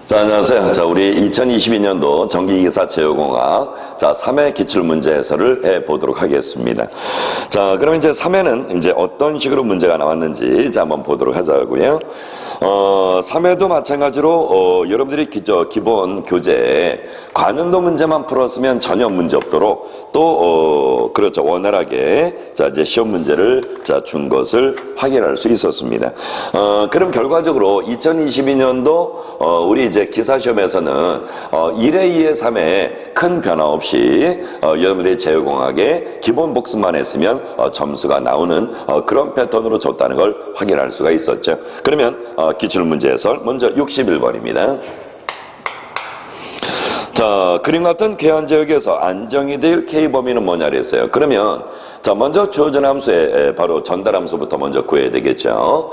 자, 안녕하세요. 자, 우리 2022년도 전기기사 제어공학 3회 기출문제 해설을 해보도록 하겠습니다. 자, 그럼 이제 3회는 이제 어떤 식으로 문제가 나왔는지 한번 보도록 하자고요. 3회도 마찬가지로 여러분들이 기본 교재 관음도 문제만 풀었으면 전혀 문제 없도록 또 그렇죠, 원활하게 이제 시험 문제를 준 것을 확인할 수 있었습니다. 그럼 결과적으로 2022년도 우리 이제 기사시험에서는 1회, 2회, 3회 큰 변화 없이 여러분들이 제어공학의 기본 복습만 했으면 점수가 나오는 그런 패턴으로 줬다는 걸 확인할 수가 있었죠. 그러면 기출문제 해설 먼저 61번입니다. 자, 그림 같은 궤환지역에서 안정이 될 K범위는 뭐냐 그랬어요. 그러면 자, 먼저 주어진 함수의 바로 전달함수부터 먼저 구해야 되겠죠.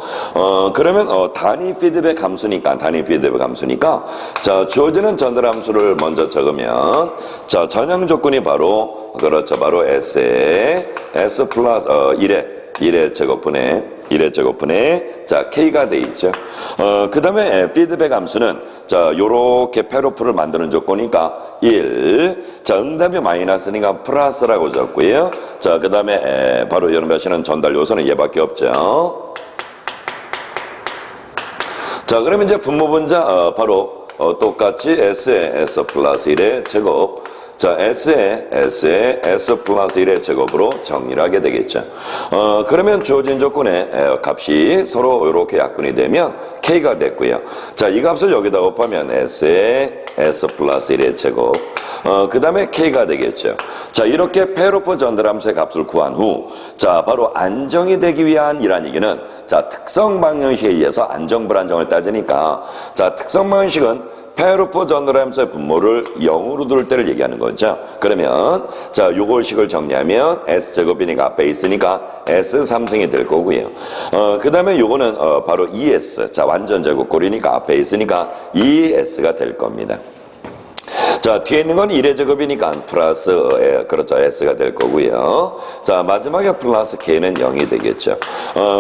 그러면 단위 피드백 함수니까 자, 주어지는 전달함수를 먼저 적으면 자, 전형 조건이 바로 그렇죠, 바로 S에 S 플러스 1의 제곱분의 자, K가 돼 있죠. 그 다음에 피드백 함수는 자, 요렇게 패로프를 만드는 조건이니까 1. 자, 응답이 마이너스니까 플러스라고 적고요. 자, 그 다음에 바로 여러분이 하시는 전달 요소는 얘밖에 없죠. 자, 그러면 이제 분모분자 바로 똑같이 S에 S 플러스 1의 제곱. 자, S에 S 플러스 1의 제곱으로 정리를 하게 되겠죠. 그러면 주어진 조건의 값이 서로 이렇게 약분이 되면 K가 됐고요. 자, 이 값을 여기다 곱하면 S에 S 플러스 1의 제곱. 그 다음에 K가 되겠죠. 자, 이렇게 패로프 전달함수의 값을 구한 후, 자, 바로 안정이 되기 위한 이란 얘기는, 자, 특성 방정식에 의해서 안정, 불안정을 따지니까, 자, 특성 방정식은 패로프 전달함수의 분모를 0으로 둘 때를 얘기하는 거죠. 그러면 자, 요걸식을 정리하면 S제곱이니까 앞에 있으니까 S3승이 될 거고요. 그 다음에 요거는 바로 2S, 자, 완전 제곱꼴이니까 앞에 있으니까 2S가 될 겁니다. 자, 뒤에 있는 건 1의 제곱이니까 플러스 그렇죠, S가 될 거고요. 자, 마지막에 플러스 K는 0이 되겠죠.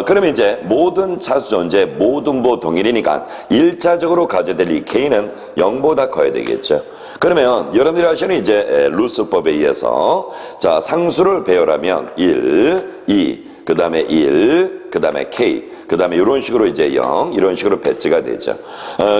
그러면 이제 모든 차수 존재 모든보 동일이니까 1차적으로 가져야 될 이 K는 0보다 커야 되겠죠. 그러면 여러분들이 하시는 이제 루스법에 의해서 자, 상수를 배열하면 1, 2, 그 다음에 1, 그 다음에 K, 그 다음에 이런 식으로 이제 0, 이런 식으로 배치가 되죠.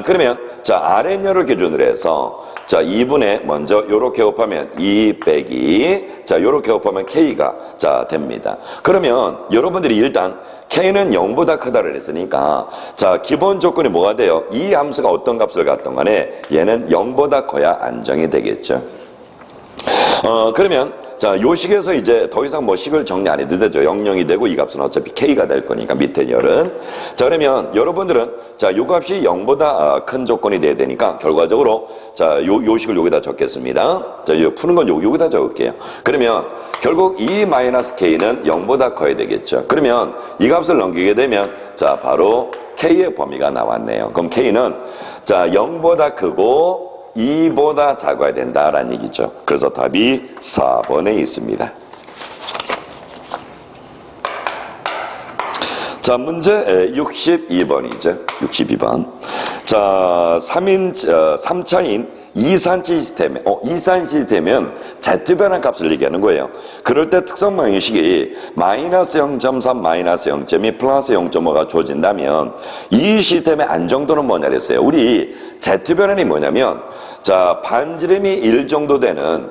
그러면 자, Rn열을 기준으로 해서 자, 2분의 먼저 요렇게 곱하면 2 빼기 자, 요렇게 곱하면 K가 자, 됩니다. 그러면 여러분들이 일단 K는 0보다 크다를 했으니까 자, 기본 조건이 뭐가 돼요? 이 함수가 어떤 값을 갖던 간에 얘는 0보다 커야 안정이 되겠죠. 그러면 자, 요 식에서 이제 더 이상 뭐 식을 정리 안 해도 되죠. 0,0이 되고 이 값은 어차피 K가 될 거니까 밑에 열은. 자, 그러면 여러분들은 자, 요 값이 0보다 큰 조건이 돼야 되니까 결과적으로 자, 요 식을 여기다 적겠습니다. 자, 요 푸는 건 여기다 적을게요. 그러면 결국 이 마이너스 K는 0보다 커야 되겠죠. 그러면 이 값을 넘기게 되면 자, 바로 K의 범위가 나왔네요. 그럼 K는 자, 0보다 크고 2보다 작아야 된다라는 얘기죠. 그래서 답이 4번에 있습니다. 자, 문제 62번이죠. 62번. 자, 3차인 이산 시스템, 이산 시스템은 Z변화 값을 얘기하는 거예요. 그럴 때 특성 방정식이 마이너스 0.3, 마이너스 0.2, 플러스 0.5가 주어진다면 이 시스템의 안정도는 뭐냐 그랬어요. 우리 Z변환이 뭐냐면 자, 반지름이 1 정도 되는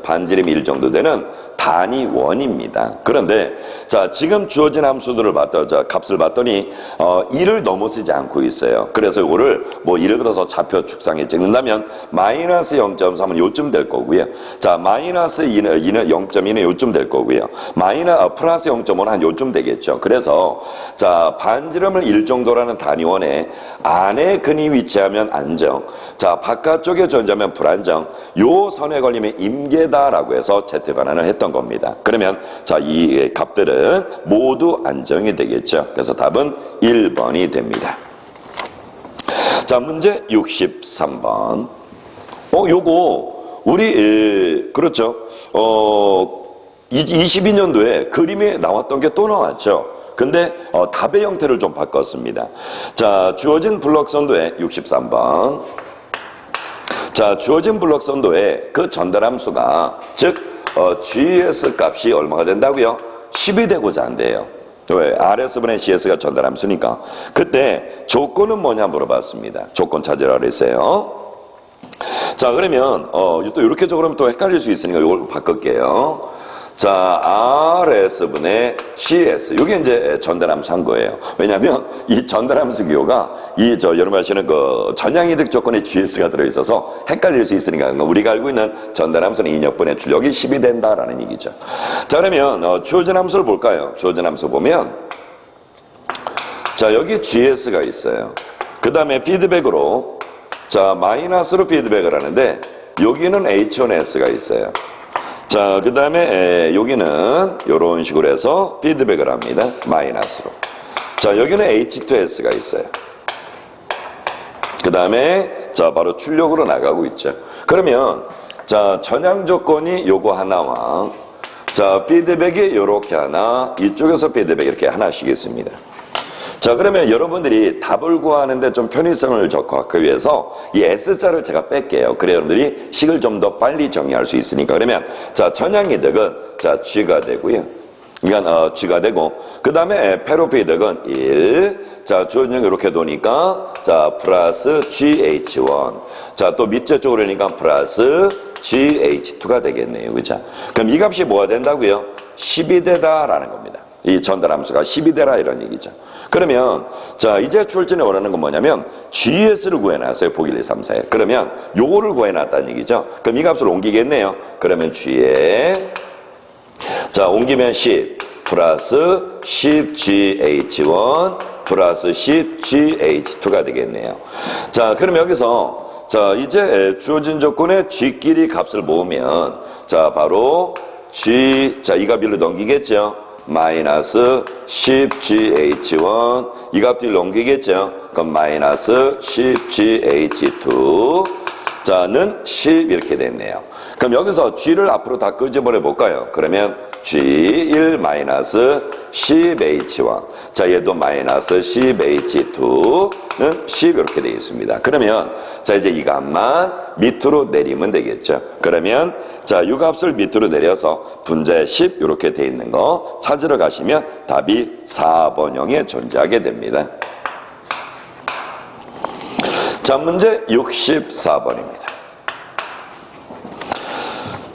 단위 원입니다. 그런데 자, 지금 주어진 함수들을 값을 봤더니 1을 넘어서지 않고 있어요. 그래서 이거를 뭐 예를 들어서 좌표 축상에 찍는다면 마이너스 0.3은 요쯤 될 거고요. 자, 마이너스 2는 0.2는 요쯤 될 거고요. 플러스 0.5는 한 요쯤 되겠죠. 그래서 자, 반지름을 1 정도라는 단위원에 안에 근이 위치하면 안정, 자, 바깥쪽에 존재하면 불안정, 요 선에 걸리면 임계다라고 해서 Z변환을 했던 겁니다. 그러면 자, 이 값들은 모두 안정이 되겠죠. 그래서 답은 1번이 됩니다. 자, 문제 63번. 요거 우리 그렇죠. 22년도에 그림에 나왔던 게 또 나왔죠. 근데 답의 형태를 좀 바꿨습니다. 자, 주어진 블록선도의 63번. 자, 주어진 블록 선도에 그 전달함수가 즉 GS 값이 얼마가 된다고요? 10이 되고자 한대요. 왜? RS분의 GS가 전달함수니까. 그때 조건은 뭐냐 물어봤습니다. 조건 찾으라 그랬어요. 자, 그러면 또 이렇게 적으면 또 헷갈릴 수 있으니까 이걸 바꿀게요. 자, RS분의 CS. 이게 이제 전달함수 한 거예요. 왜냐면 이 전달함수 기호가 여러분 아시는 그 전향이득 조건에 GS가 들어있어서 헷갈릴 수 있으니까 우리가 알고 있는 전달함수는 인역분의 출력이 10이 된다라는 얘기죠. 자, 그러면 주어진 함수를 볼까요? 주어진 함수 보면 자, 여기 GS가 있어요. 그 다음에 피드백으로 자, 마이너스로 피드백을 하는데 여기는 H1S가 있어요. 자, 그 다음에 여기는 이런 식으로 해서 피드백을 합니다. 마이너스로. 자, 여기는 H2S가 있어요. 그 다음에 자, 바로 출력으로 나가고 있죠. 그러면 자, 전향 조건이 요거 하나와 자, 피드백이 요렇게 하나, 이쪽에서 피드백 이렇게 하나씩 있습니다. 자, 그러면 여러분들이 답을 구하는데 좀 편의성을 적하기 위해서 이 S자를 제가 뺄게요. 그래 여러분들이 식을 좀 더 빨리 정리할 수 있으니까. 그러면 자, 전향이득은 자, G가 되고요. 그러니까 G가 되고 그 다음에 페로피득은 1. 자, 주어진 이렇게 도니까 자, 플러스 GH1. 자, 또 밑에 쪽으로 오니까 플러스 GH2가 되겠네요. 그죠? 그럼 이 값이 뭐가 된다고요? 10이 되다라는 겁니다. 이 전달함수가 10이 되라 이런 얘기죠. 그러면 자, 이제 출전에 원하는 건 뭐냐면 GS를 구해놨어요. 보기 1, 2, 3, 4에. 그러면 요거를 구해놨다는 얘기죠. 그럼 이 값을 옮기겠네요. 그러면 G에 자, 옮기면 10 플러스 10GH1 플러스 10GH2가 되겠네요. 자, 그럼 여기서 자, 이제 주어진 조건에 G끼리 값을 모으면 자, 바로 G 자, 이 값 1로 넘기겠죠. 마이너스 10GH1 이 값들 넘기겠죠. 그럼 마이너스 10GH2 자는 10 이렇게 됐네요. 그럼 여기서 G를 앞으로 다 끄집어내 볼까요? 그러면 G1 마이너스 10H1 자, 얘도 마이너스 10H2는 10 이렇게 되어 있습니다. 그러면 자, 이제 이 값만 밑으로 내리면 되겠죠. 그러면 자, 이 값을 밑으로 내려서 분자에 10 이렇게 되어 있는 거 찾으러 가시면 답이 4번형에 존재하게 됩니다. 자, 문제 64번입니다.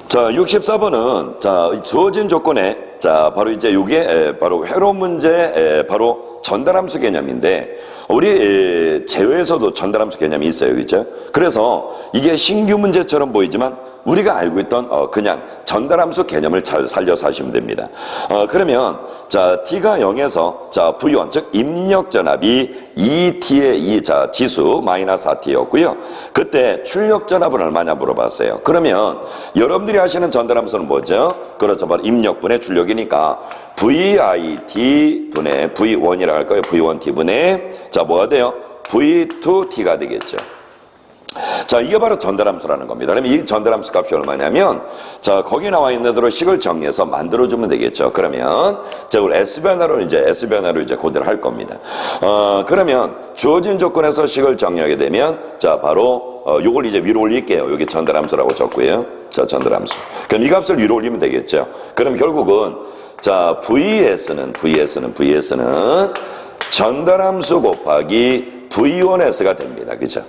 자, 64번은 자, 주어진 조건에 자, 바로 이제 이게 바로 회로 문제 바로 전달함수 개념인데 우리 제외에서도 전달함수 개념이 있어요. 그렇죠? 그래서 이게 신규 문제처럼 보이지만 우리가 알고 있던 그냥 전달함수 개념을 잘 살려서 하시면 됩니다. 그러면 자, t가 0에서 자, v1 즉 입력 전압이 2t의 2 자, 지수 마이너스 4t였고요. 그때 출력 전압은 얼마냐 물어봤어요. 그러면 여러분들이 하시는 전달함수는 뭐죠? 그렇죠. 바로 입력분의 출력이니까 VIT 분의 V1이라고 할 거예요. V1T 분의 자, 뭐가 돼요? V2T가 되겠죠. 자, 이게 바로 전달함수라는 겁니다. 그러면 이 전달함수 값이 얼마냐면 자, 거기 나와 있는 대로 식을 정리해서 만들어주면 되겠죠. 그러면 자, 우리 S변화로 이제 고대로 할 겁니다. 그러면 주어진 조건에서 식을 정리하게 되면 자, 바로 요걸 이제 위로 올릴게요. 여기 전달함수라고 적고요. 자, 전달함수. 그럼 이 값을 위로 올리면 되겠죠. 그럼 결국은 자, VS는 전달함수 곱하기 V1S가 됩니다. 그죠?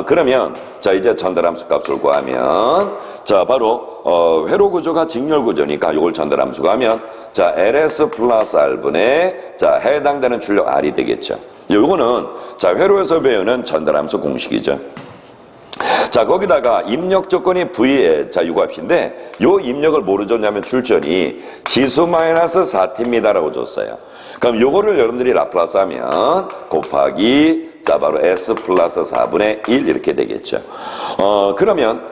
그러면 자, 이제 전달함수 값을 구하면 자, 바로 회로 구조가 직렬 구조니까 이걸 전달함수가 하면 자, LS 플러스 R분의 자, 해당되는 출력 R이 되겠죠. 요거는 자, 회로에서 배우는 전달함수 공식이죠. 자, 거기다가 입력 조건이 V의 자, 요 값인데 요 입력을 뭐로 줬냐면 출전이 지수 마이너스 4t입니다라고 줬어요. 그럼 요거를 여러분들이 라플라스 하면 곱하기 자, 바로 S 플러스 4분의 1 이렇게 되겠죠. 그러면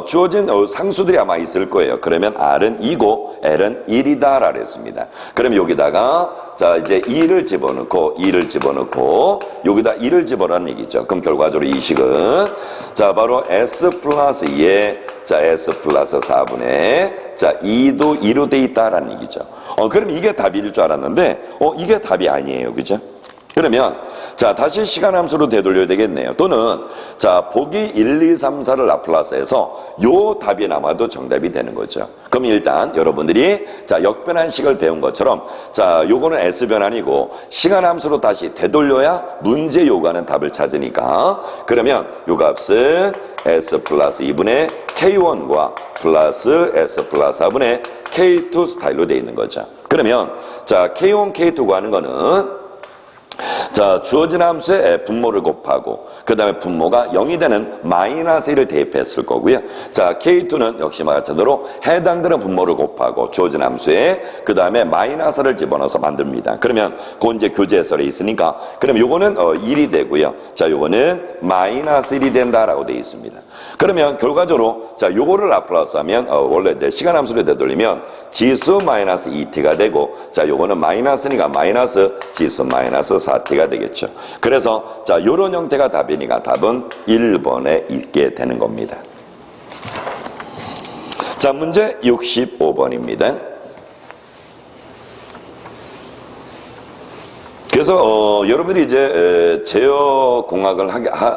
주어진 상수들이 아마 있을 거예요. 그러면 R은 2고 L은 1이다 라고 했습니다. 그럼 여기다가 자, 이제 2를 집어넣고 여기다 2를 집어넣는 얘기죠. 그럼 결과적으로 이 식은 자, 바로 S 플러스 2에 자, S 플러스 4분의 자, 2도 2로 돼 있다라는 얘기죠. 그럼 이게 답일 줄 알았는데 이게 답이 아니에요. 그죠? 그러면 자 다시 시간 함수로 되돌려야 되겠네요. 또는 자 보기 1, 2, 3, 4를 라플라스해서 요 답이 남아도 정답이 되는 거죠. 그럼 일단 여러분들이 자 역변환식을 배운 것처럼 자 요거는 S변환이고 시간 함수로 다시 되돌려야 문제 요구하는 답을 찾으니까 그러면 요 값은 S 플러스 2분의 K1과 플러스 S 플러스 4분의 K2 스타일로 되어 있는 거죠. 그러면 자 K1, K2 구하는 거는 자 주어진 함수에 분모를 곱하고 그 다음에 분모가 0이 되는 마이너스 1을 대입했을 거고요. 자 K2는 역시 마찬가지로 해당되는 분모를 곱하고 주어진 함수에 그 다음에 마이너스를 집어넣어서 만듭니다. 그러면 그 이제 교재설에 있으니까 그럼 요거는 1이 되고요. 자 요거는 마이너스 1이 된다라고 되어 있습니다. 그러면 결과적으로 자 요거를 라플라스 하면 원래 이제 시간 함수를 되돌리면 지수 마이너스 2t가 되고 자 요거는 마이너스니까 마이너스 지수 마이너스 4t가 되겠죠. 그래서 자 요런 형태가 답이니까 답은 1번에 있게 되는 겁니다. 자 문제 65번입니다. 그래서 여러분들이 이제 제어공학을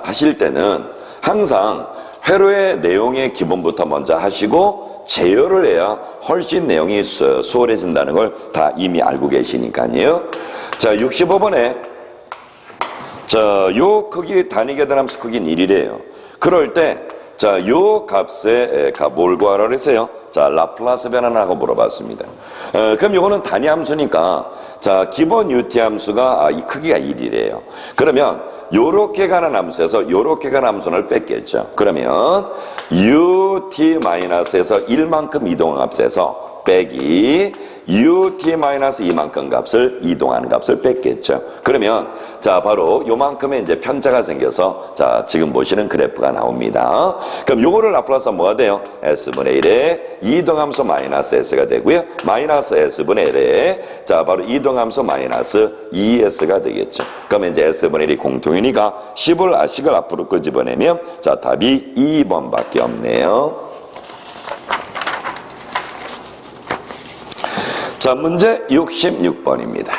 하실 때는 항상 회로의 내용의 기본부터 먼저 하시고 제어를 해야 훨씬 내용이 수월해진다는 걸 다 이미 알고 계시니까요. 자 65번에 자 요 크기 단위 계산함수 크기는 1이래요. 그럴 때 자 요 값에 뭘 구하라 그랬어요? 자 라플라스 변환하고 물어봤습니다. 그럼 요거는 단위 함수니까 자 기본 UT 함수가 이 크기가 1이래요. 그러면 요렇게 가는 함수에서 요렇게 가는 함수를 뺐겠죠. 그러면 UT-에서 1만큼 이동한 값에서 빼기 UT-2만큼 값을 이동하는 값을 뺐겠죠. 그러면 자 바로 요만큼의 이제 편차가 생겨서 자 지금 보시는 그래프가 나옵니다. 그럼 요거를 라플라스 하면 뭐가 돼요? S분의 1에 이동함수 마이너스 S가 되고요. 마이너스 S분의 1에 자 바로 이동함수 마이너스 2S가 되겠죠. 그러면 이제 S분의 1이 공통이니까 10을 앞으로 끄집어내면 자 답이 2번밖에 없네요. 자 문제 66번입니다.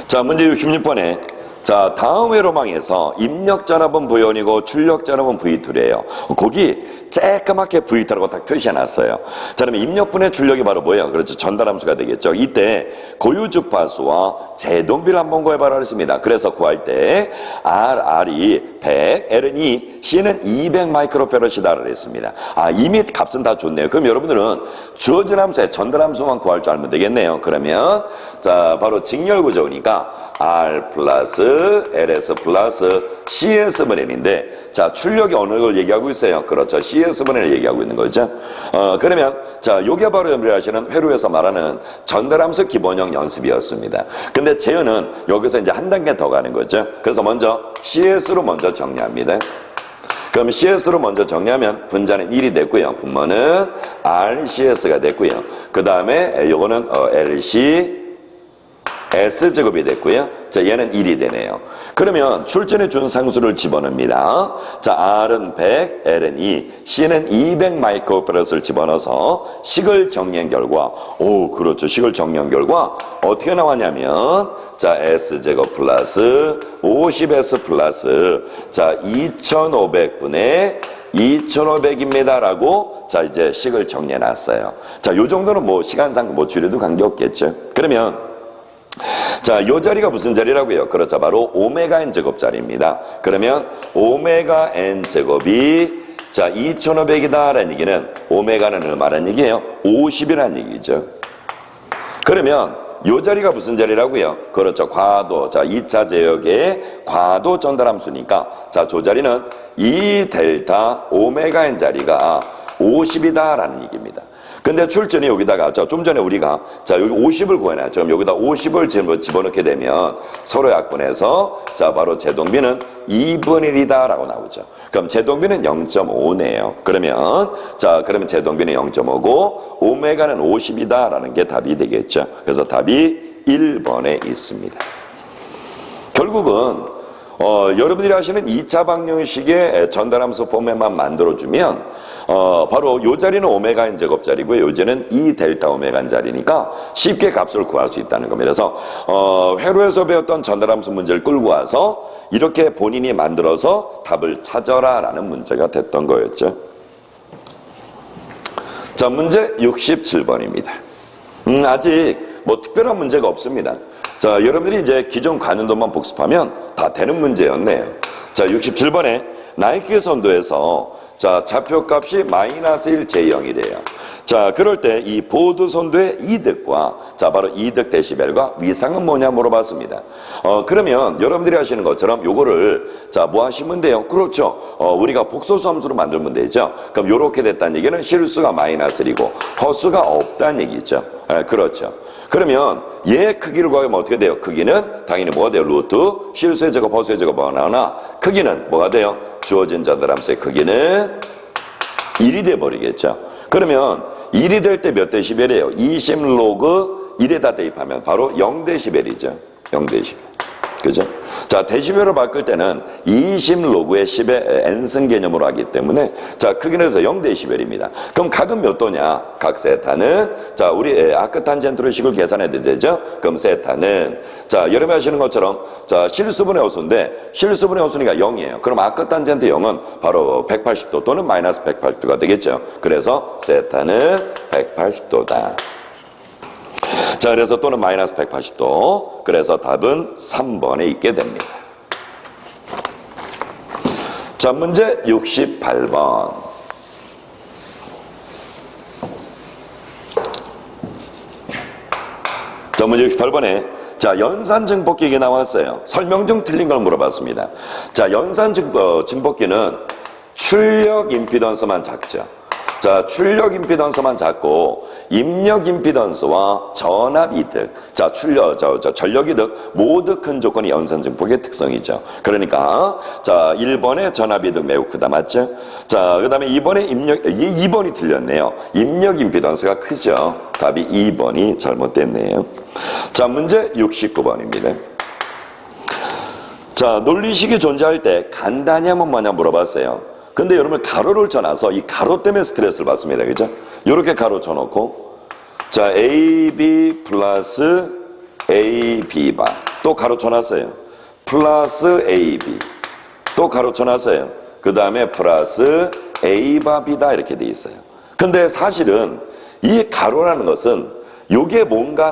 자 문제 66번에 자 다음 회로망에서 입력전압은 V1이고 출력전압은 V2래요. 거기 쬐끄맣게 V2라고 딱 표시해놨어요. 자 그러면 입력분의 출력이 바로 뭐예요? 그렇죠. 전달함수가 되겠죠. 이때 고유주파수와 제동비를 한번 구해봐라 했습니다. 그래서 구할 때 R이 100, L은 2, C는 200 마이크로페럿이다 그랬습니다. 이미 값은 다 좋네요. 그럼 여러분들은 주어진 함수의 전달함수만 구할 줄 알면 되겠네요. 그러면 자 바로 직렬구조니까 R 플러스 LS 플러스 CS분의 N인데 자 출력이 어느 걸 얘기하고 있어요? 그렇죠. CS분의 N을 얘기하고 있는 거죠. 그러면 자 요게 바로 여러분들이 하시는 회로에서 말하는 전달함수 기본형 연습이었습니다. 근데 제어는 여기서 이제 한 단계 더 가는 거죠. 그래서 먼저 CS로 먼저 정리합니다. 그럼 CS로 먼저 정리하면 분자는 1이 됐고요. 분모는 RCS가 됐고요. 그 다음에 요거는 LC S제곱이 됐고요. 자, 얘는 1이 되네요. 그러면 출전에 준 상수를 집어넣습니다. 자, R은 100, L은 2, C는 200 마이크로페럿을 집어넣어서 식을 정리한 결과, 그렇죠. 식을 정리한 결과 어떻게 나왔냐면, 자, S제곱 플러스 50S 플러스, 자, 2500분의 2500입니다. 라고, 자, 이제 식을 정리해 놨어요. 자, 요 정도는 뭐, 시간상 뭐, 줄여도 관계없겠죠. 그러면, 자, 요 자리가 무슨 자리라고요? 그렇죠. 바로 오메가 n 제곱 자리입니다. 그러면 오메가 n 제곱이 자 2500이다라는 얘기는 오메가는 얼마라는 얘기예요? 50이라는 얘기죠. 그러면 요 자리가 무슨 자리라고요? 그렇죠. 과도. 자, 2차 제역의 과도 전달함수니까 자, 저 자리는 이 델타 오메가 n 자리가 50이다라는 얘기입니다. 근데 출전이 여기다가 좀 전에 우리가 자 여기 50을 구해놨죠. 그럼 여기다 50을 집어넣게 되면 서로 약분해서 자 바로 제동비는 2분의 1이다 라고 나오죠. 그럼 제동비는 0.5네요. 그러면 제동비는 0.5고 오메가는 50이다 라는 게 답이 되겠죠. 그래서 답이 1번에 있습니다. 결국은 여러분들이 아시는 2차 방정식의 전달함수 포맷만 만들어주면 바로 요 자리는 오메가 n 제곱 자리고요. 요 자리는 2 델타 오메가 n 자리니까 쉽게 값을 구할 수 있다는 겁니다. 그래서 회로에서 배웠던 전달함수 문제를 끌고 와서 이렇게 본인이 만들어서 답을 찾아라 라는 문제가 됐던 거였죠. 자, 문제 67번입니다. 아직 뭐 특별한 문제가 없습니다. 자, 여러분들이 이제 기존 관연도만 복습하면 다 되는 문제였네요. 자, 67번에 나이키 선도에서 자, 좌표값이 마이너스 1, j0이래요. 자, 그럴 때 이 보드 선도의 이득과 자, 바로 이득 데시벨과 위상은 뭐냐 물어봤습니다. 그러면 여러분들이 하시는 것처럼 요거를 자, 뭐 하시면 돼요? 그렇죠. 우리가 복소수 함수로 만들면 되죠. 그럼 요렇게 됐다는 얘기는 실수가 마이너스 1이고 허수가 없다는 얘기죠. 그렇죠. 그러면 얘 크기를 구하면 어떻게 돼요? 크기는 당연히 뭐가 돼요? 루트 실수의 제곱, 허수의 제곱 뭐가 나오나 크기는 뭐가 돼요? 주어진 전달함수의 크기는 1이 돼버리겠죠. 그러면 1이 될 때 몇 데시벨이에요? 20 로그 1에다 대입하면 바로 0데시벨이죠. 0데시벨. 그죠? 자, 데시벨로 바꿀 때는 20 로그의 10의 n승 개념으로 하기 때문에 자, 크기는 그래서 0데시벨입니다. 그럼 각은 몇 도냐? 각 세타는 자, 우리 아크탄젠트로 식을 계산해야 되죠? 그럼 세타는 자, 여러분이 하시는 것처럼 자, 실수분의 허수인데 실수분의 허수니까 0이에요. 그럼 아크탄젠트 0은 바로 180도 또는 마이너스 180도가 되겠죠. 그래서 세타는 180도다. 자, 그래서 또는 마이너스 180도. 그래서 답은 3번에 있게 됩니다. 자, 문제 68번. 자, 문제 68번에 자, 연산 증폭기가 나왔어요. 설명 중 틀린 걸 물어봤습니다. 자, 연산 증폭기는 출력 임피던스만 작죠. 자, 출력 임피던스만 작고 입력 임피던스와 전압 이득, 자, 전력 이득 모두 큰 조건이 연산 증폭의 특성이죠. 그러니까 자, 1번의 전압 이득 매우 크다, 맞죠? 자, 그다음에 2번의 입력 2번이 틀렸네요. 입력 임피던스가 크죠. 답이 2번이 잘못됐네요. 자, 문제 69번입니다. 자, 논리식이 존재할 때 간단히 한번 뭐냐 물어봤어요. 근데 여러분 가로를 쳐놔서 이 가로 때문에 스트레스를 받습니다. 그죠? 이렇게 가로 쳐놓고 자, AB 플러스 AB바 또 가로 쳐놨어요. 플러스 AB 또 가로 쳐놨어요. 그 다음에 플러스 A바 B다 이렇게 돼 있어요. 근데 사실은 이 가로라는 것은 요게 뭔가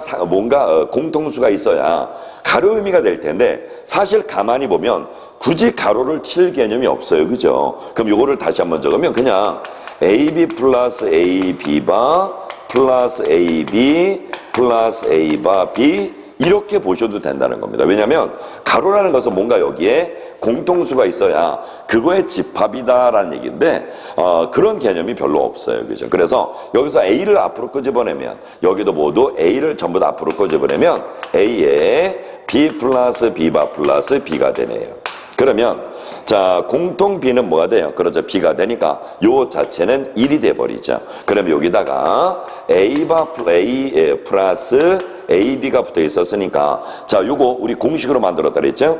공통수가 있어야 가로 의미가 될 텐데 사실 가만히 보면 굳이 가로를 칠 개념이 없어요. 그죠? 그럼 요거를 다시 한번 적으면 그냥 AB 플러스 AB바 플러스 AB 플러스 A바 B 이렇게 보셔도 된다는 겁니다. 왜냐하면 가로라는 것은 뭔가 여기에 공통수가 있어야 그거의 집합이다라는 얘기인데 그런 개념이 별로 없어요. 그죠? 그래서 여기서 A를 앞으로 끄집어내면 여기도 모두 A를 전부 다 앞으로 끄집어내면 A에 B 플러스 B바 플러스 B가 되네요. 그러면 자, 공통 B는 뭐가 돼요? 그렇죠. B가 되니까 요 자체는 1이 돼버리죠. 그럼 여기다가 A바 A 플러스 AB가 붙어 있었으니까 자, 요거 우리 공식으로 만들었다 그랬죠?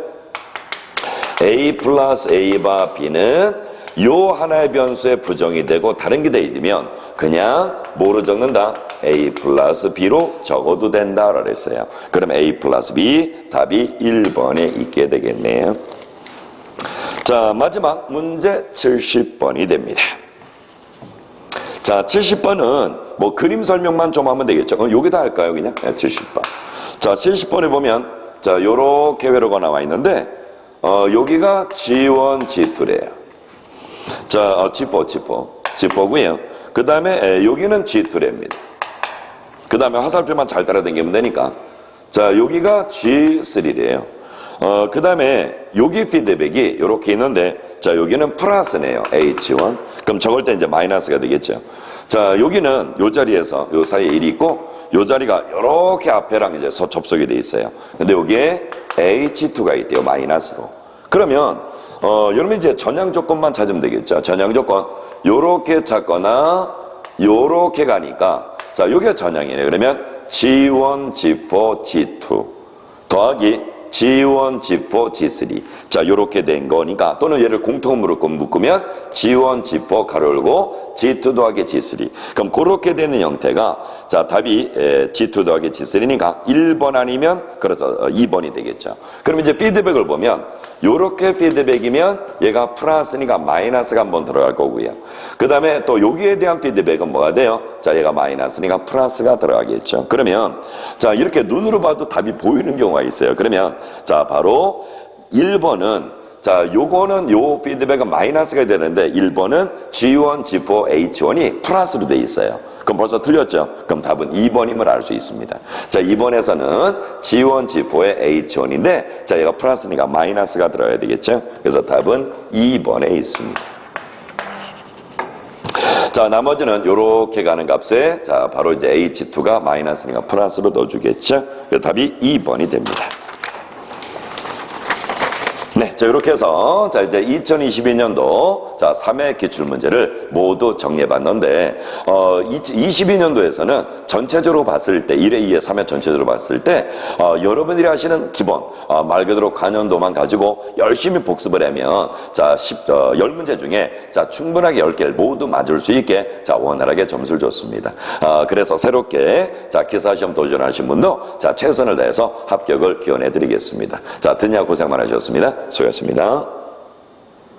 A 플러스 A바 B는 요 하나의 변수에 부정이 되고 다른 게 되면 그냥 뭐로 적는다? A 플러스 B로 적어도 된다 그랬어요. 그럼 A 플러스 B 답이 1번에 있게 되겠네요. 자, 마지막 문제 70번이 됩니다. 자, 70번은 뭐 그림 설명만 좀 하면 되겠죠. 그럼 여기다 할까요, 그냥? 네, 70번. 자, 70번에 보면 자, 요렇게 회로가 나와 있는데 여기가 G1, G2래요. 자, G4고요. 그 다음에 여기는 G2랍니다. 그 다음에 화살표만 잘 따라다니면 되니까 자, 여기가 G3래요. 그 다음에 여기 피드백이 이렇게 있는데 자, 여기는 플러스네요. H1. 그럼 저걸 때 이제 마이너스가 되겠죠. 자, 여기는 요 자리에서 요 사이에 1이 있고 요 자리가 이렇게 앞에랑 이제 접속이 돼 있어요. 근데 여기에 H2가 있대요. 마이너스로. 그러면 여러분 이제 전향 조건만 찾으면 되겠죠. 전향 조건 요렇게 찾거나 요렇게 가니까 자, 요게 전향이네요. 그러면 G1, G4, G2 더하기 G1, G4, G3. 자, 요렇게 된 거니까, 또는 얘를 공통으로 묶으면 G1, G4 가로 열고 G2 더하기 G3. 그럼 그렇게 되는 형태가, 자, 답이 G2 더하기 G3니까 1번 아니면, 그렇죠. 2번이 되겠죠. 그럼 이제 피드백을 보면, 요렇게 피드백이면 얘가 플러스니까 마이너스가 한번 들어갈 거고요. 그 다음에 또 여기에 대한 피드백은 뭐가 돼요? 자, 얘가 마이너스니까 플러스가 들어가겠죠. 그러면, 자, 이렇게 눈으로 봐도 답이 보이는 경우가 있어요. 그러면, 자, 바로 1번은, 자, 요거는 요 피드백은 마이너스가 되는데 1번은 G1, G4, H1이 플러스로 돼 있어요. 그럼 벌써 틀렸죠? 그럼 답은 2번임을 알 수 있습니다. 자, 2번에서는 G1, G4의 H1인데, 자, 얘가 플러스니까 마이너스가 들어야 되겠죠? 그래서 답은 2번에 있습니다. 자, 나머지는 요렇게 가는 값에, 자, 바로 이제 H2가 마이너스니까 플러스로 넣어주겠죠? 그래서 답이 2번이 됩니다. 네, 자, 이렇게 해서, 자, 이제 2022년도, 자, 3회 기출문제를 모두 정리해봤는데, 22년도에서는 전체적으로 봤을 때, 1회, 2회, 3회 전체적으로 봤을 때, 여러분들이 하시는 기본, 말 그대로 관연도만 가지고 열심히 복습을 하면, 자, 10문제 중에, 자, 충분하게 10개를 모두 맞을 수 있게, 자, 원활하게 점수를 줬습니다. 그래서 새롭게, 자, 기사시험 도전하신 분도, 자, 최선을 다해서 합격을 기원해 드리겠습니다. 자, 듣냐 고생 많으셨습니다. 수고하셨습니다.